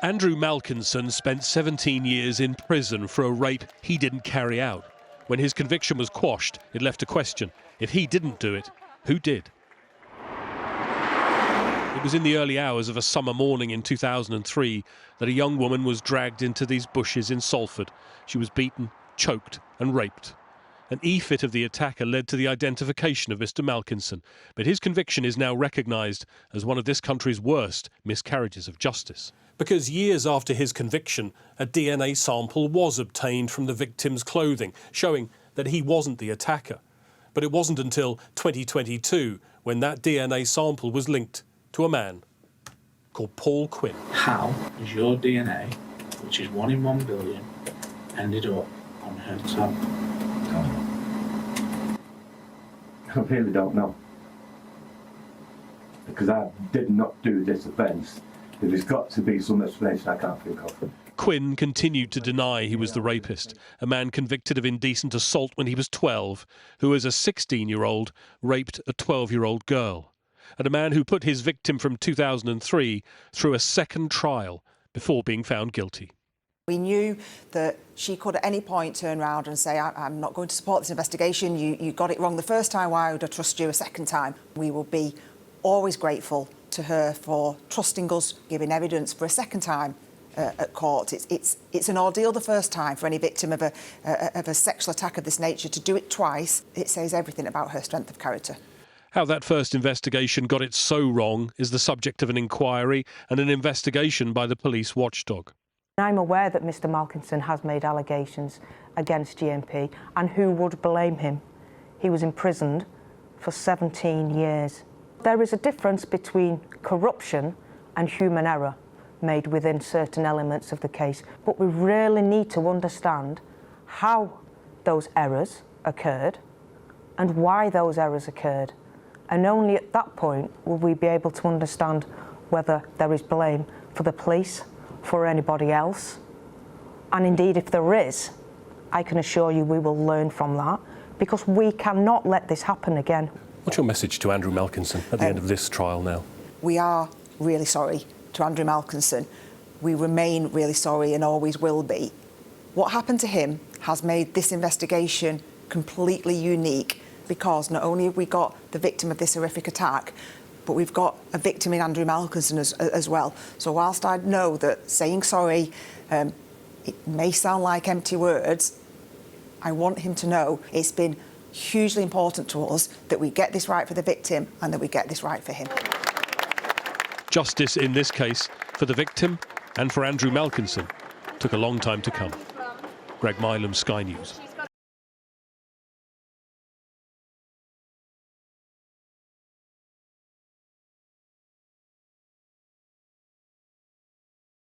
Andrew Malkinson spent 17 years in prison for a rape he didn't carry out. When his conviction was quashed, it left a question. If he didn't do it, who did? It was in the early hours of a summer morning in 2003 that a young woman was dragged into these bushes in Salford. She was beaten, choked and raped. An e-fit of the attacker led to the identification of Mr. Malkinson, but his conviction is now recognised as one of this country's worst miscarriages of justice. Because years after his conviction, a DNA sample was obtained from the victim's clothing, showing that he wasn't the attacker. But it wasn't until 2022 when that DNA sample was linked to a man called Paul Quinn. How has your DNA, which is 1 in 1 billion, ended up on her toe? I really don't know. Because I did not do this offence. There's got to be some explanation I can't think of. Quinn continued to deny he was the rapist, a man convicted of indecent assault when he was 12, who as a 16-year-old raped a 12-year-old girl, and a man who put his victim from 2003 through a second trial before being found guilty. We knew that she could at any point turn around and say, I'm not going to support this investigation, you got it wrong the first time, why would I trust you a second time? We will be always grateful to her for trusting us, giving evidence for a second time at court. It's an ordeal the first time for any victim of a sexual attack of this nature. To do it twice, it says everything about her strength of character. How that first investigation got it so wrong is the subject of an inquiry and an investigation by the police watchdog. I'm aware that Mr. Malkinson has made allegations against GMP, and who would blame him? He was imprisoned for 17 years. There is a difference between corruption and human error made within certain elements of the case, but we really need to understand how those errors occurred and why those errors occurred. And only at that point will we be able to understand whether there is blame for the police, for anybody else. And indeed, if there is, I can assure you we will learn from that, because we cannot let this happen again. What's your message to Andrew Malkinson at the end of this trial now? We are really sorry to Andrew Malkinson. We remain really sorry and always will be. What happened to him has made this investigation completely unique, because not only have we got the victim of this horrific attack, but we've got a victim in Andrew Malkinson as well. So whilst I know that saying sorry, it may sound like empty words, I want him to know it's been hugely important to us that we get this right for the victim and that we get this right for him. Justice in this case for the victim and for Andrew Malkinson took a long time to come. Greg Milam, Sky News.